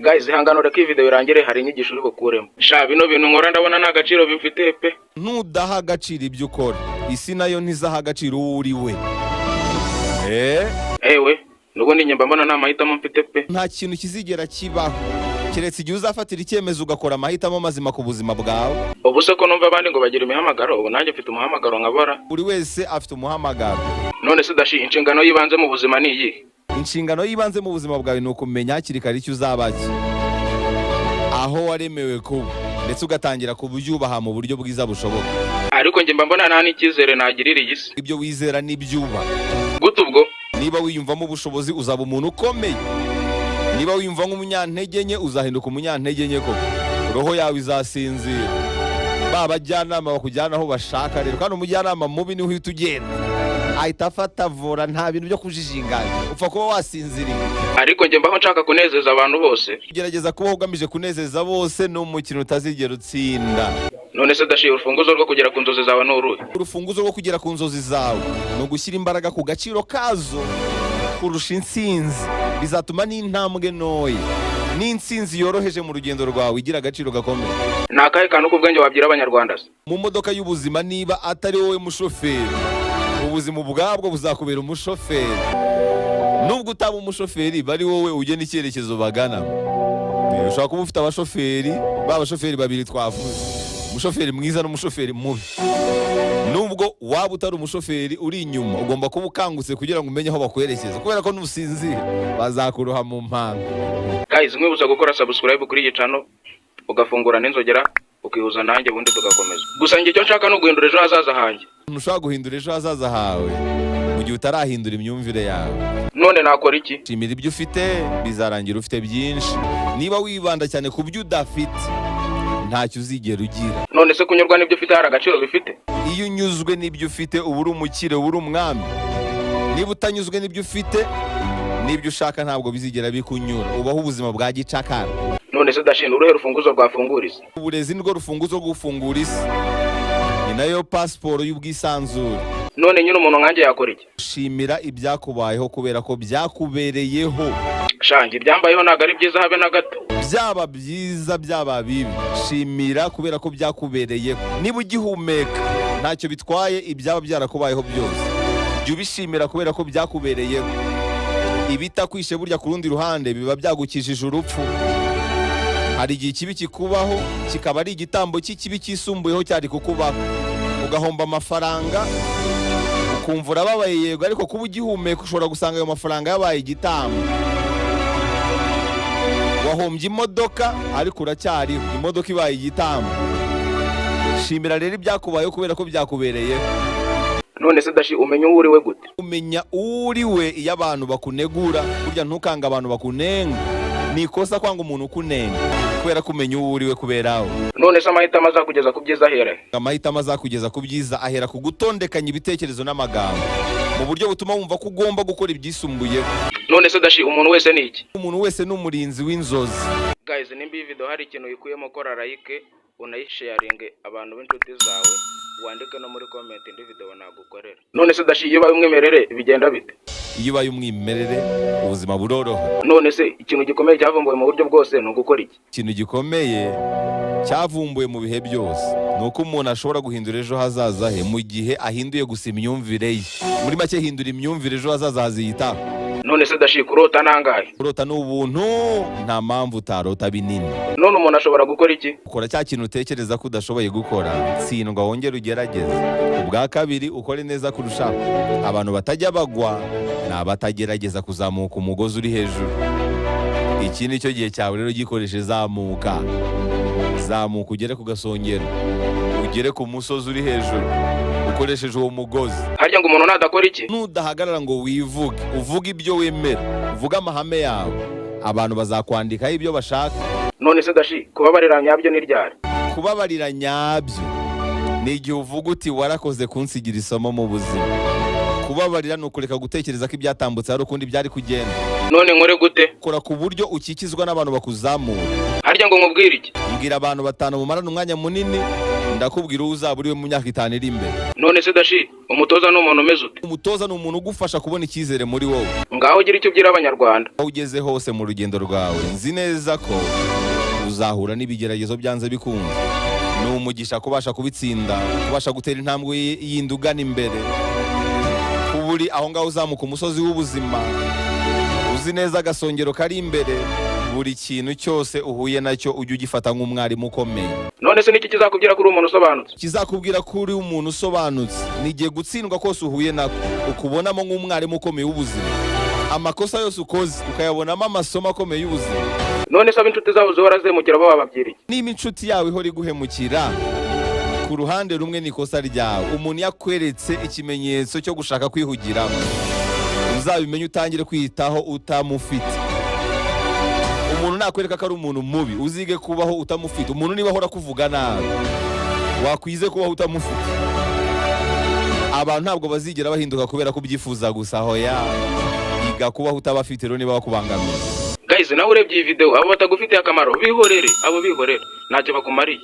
guys ihangano reka video irangire hari inyigisho uri bukuremo sha bino bintu nkora ndabona nta gaciro bifite pe. Nudaha agaciro ibyo ukora isi nayo ntizaha agaciro uri we. Ewe nubundi nyemba mbona nta mahitamo mfite pe. Nta kintu kizigera kibaho keretse igihe uzafatira icyemezo ugakora amahitamo mazima ku buzima bwawe. Ubu se ko numva abandi ngo bagira imihamagaro, ubu nanjye mfite umuhamagaro nkabara. Buri wese afite umuhamagaro. None se dashi inshingano yibanze mu buzima ni iyi? Inshingano yibanze mu buzima bwawe ni ukumenya hakiri kare icyo uzabaki, aho waremewe kuba, ndetse ugatangira kubyubaha mu buryo bwiza bushoboka. Ariko njye mbona nta n'icyizere nagirira iyi si. Ibyo wizera n'ibyuba. Gute ubwo? Niba wiyumvamo ubushobozi uzaba umuntu ukomeye. Niba wiyumva nk'umunyantege nke uzahinduka umunyantege nke koko. Roho yawe izasinzira. Babajyanama bakujyana aho bashaka rero, kandi umujyanama mubi ni uhita ugenda. Ahita afata vora, nta bintu byo kujijinganya. Upfa kuba wasinziriye. Ariko njye mbaho nshaka kunezeza abantu bose. Gerageza kubaho ugamije kunezeza bose, ni umukino utazigera utsinda. None se dashi urufunguzo rwo kugera ku nzozi zawe n'uruhe? Urufunguzo rwo kugera ku nzozi zawe ni ugushyira imbaraga ku gaciro kazo kurusha intsinzi. Bizatuma n'intambwe ntoya n'intsinzi yoroheje mu rugendo rwawe igira agaciro gakomeye. Ni akahe kantu k'ubwenge wabwira abanyarwanda se? Mu modoka y'ubuzima, niba atari wowe mushoferi, ubuzima ubwabwo buzakubera umushoferi. Nubwo utaba umushoferi, bari wowe ugena icyerekezo bagana. Ushobora kuba ufite abashoferi, b'abashoferi babiri twavuze, umushoferi mwiza n'umushoferi mubi. Nubwo waba utari umushoferi uri inyuma, ugomba kuba ukangutse kugira ngo umenye aho bakwerekeza, kubera ko nusinzira bazakuroha mu mpanga. Guys, mwibuza gukora subscribe kuri iyi channel, ugafungura n'inzogera, ukihuza nanjye bundi tugakomeza. Gusa njye cyo nshaka no guhindura ejo hazaza hanjye. Ntushaka guhindura ejo hazaza hawe mu gihe utarahindura imyumvire yawe. None nakora iki? Shimira ibyo ufite, bizarangira ufite byinshi. Niba wibanda cyane ku byo udafite, ntacyo uzigera ugira. None se kunyurwa n'ibyo ufite hari agaciro bifite? Iyo unyuzwe n'ibyo ufite uba uri umukire, uba uri umwami. Niba utanyuzwe n'ibyo ufite, n'ibyo ushaka ntabwo bizigera bikunyura, ubaho ubuzima bwa gicakara. None se dashinga uruhe rufunguzo rwafungura isi? Uburezi nirwo rufunguzo rwo gufungura isi, ni nayo pasiporo y'ubwisanzure. None nyine umuntu nkanjye yakora iki? Shimira ibyakubayeho kubera ko byakubereyeho. Shangi ibyambayeho ntabwo ari byiza habe na gato. Byaba byiza byaba bibi, shimira kubera ko byakubereyeho. Niba ugihumeka ntacyo bitwaye ibyaba byarakubayeho byose, jya ubishimira kubera ko byakubereyeho. Ibitakwishe burya ku rundi ruhande biba byagukijije urupfu. Hari igihe ikibi kikubaho kikaba ari igitambo cy'ikibi kisumbuyeho cyari kukubaho, ugahomba amafaranga ukumva urababaye yego, ariko kuba ugihumeka ushobora gusanga ayo mafaranga yabaye igitambo. Wahombye imodoka ariko uracyariho, imodoka ibaye igitambo. Shimira rero ibyakubayeho kubera ko byakubereyeho. None se dashi umenya uwo uri we gute? Umenya uri we iyo abantu bakunegura, burya ntukanga abantu bakunenga. Ni ikosa kwanga umuntu ukunenga kubera ko umenya uwo uri we kubera we. None se amahitamo azakugeza ku byiza ahera? Amahitamo azakugeza ku byiza ahera ku gutondekanya ibitekerezo n'amagambo mu buryo butuma wumva ko ugomba gukora ibyisumbuyeho. None se dashi umuntu wese ni iki? Umuntu wese ni umurinzi w'inzozi. Guys, nimba iyi video hari ikintu uyikuyemo, kora like, unayisharinge abantu b'inshuti zawe, wandike no muri comment indi video nagukorera. None se dashi iyo baye umwimerere bigenda bite? Iyo baye umwimerere ubuzima buroroha. None se ikintu gikomeye cyavumbuwe mu buryo bwose no gukora iki? Ikintu gikomeye cyavumbuwe mu bihe byose nuko umuntu ashobora guhindura ejo hazaza he mu gihe ahinduye gusa imyumvire ye. Muri make hindura imyumvire, ejo hazaza haziyitaho. None se dashi kurota nangahe? Kurota ni ubuntu, nta mpamvu utarota binini. None umuntu ashobora gukora iki? Ukora cya kintu utekereza ko udashoboye gukora, tsindwa wongere ugerageze. Ubwa kabiri ukore neza kurushaho. Abantu batajya bagwa ni abatagerageza kuzamuka umugozi uri hejuru. Iki ni cyo gihe cyawe rero, gikoreshe zamuka. Zamuka ugere ku gasongero, ugere ku musozi uri hejuru ukoresheje uwo mugozi. Harya ngo umuntu nadakora iki? Nudahagarara ngo wivuge, uvuge ibyo wemera, uvuge amahame yawe, abantu bazakwandikaho ibyo bashaka. None se dashi kubabarira nyabyo ni ryari? Kubabarira nyabyo ni igihe uvuga uti warakoze kunsigira isomo mu buzima. Kubabarira ni ukureka gutekereza ko ibyatambutse hari ukundi byari kugenda. None nkore gute? Kora ku buryo ukikizwa n'abantu bakuzamura. Harya ngo nkubwire iki? Mbwira abantu batanu mumarana umwanya munini ndakubwira uwo uzaba uriwe mu myaka 5 iri imbere. none se dashi umutoza ni umuntu umeze ute? Umutoza ni umuntu ugufasha kubona icyizere muri wowe. Ngaho gira icyo ubwira abanyarwanda. Aho ugeze hose mu rugendo rwawe, nzi neza ko uzahura n'ibigeragezo byanze bikunze. Ni umugisha kubasha kubitsinda, kubasha gutera intambwe yindi ugana imbere. Kuburi aho ngaho uzamuka umusozi w'ubuzima, uzi neza agasongero kari imbere. Buri kintu cyose uhuye nacyo ujye ugifata nk'umwarimu ukomeye. None se niki kizakubwira kuri umuntu usobanutse? Kizakubwira kuri umuntu usobanutse nigiye gutsindwa kose uhuye nako, ukubonamo nk'umwarimu ukomeye w'ubuzima. Amakosa yose ukoze ukayabonamo amasomo akomeye y'ubuzima. None se inshuti zawe zihora zemukira bo bababwiriye? Niba inshuti yawe ihora iguhemukira, ku ruhande rumwe ni ikosa ryawe. Umuntu yakweretse ikimenyetso cyo gushaka kwihugiramo, uzabimenye utangire kwitaho utamufite. Umuntu nakwereka ko ari umuntu mubi, uzige kubaho utamufite. Umuntu niba ahora kuvuga nabi, wakwize kubaho utamufite. Abantu ntabwo bazigera bahinduka kubera ko ubyifuza gusa, hoya. Iga kubaho utabafite rero niba bakubangamiye. Guys, nawe urebye iyi video abo batagufitiye akamaro bihorere, abo bihorere ntacyo bakumariye.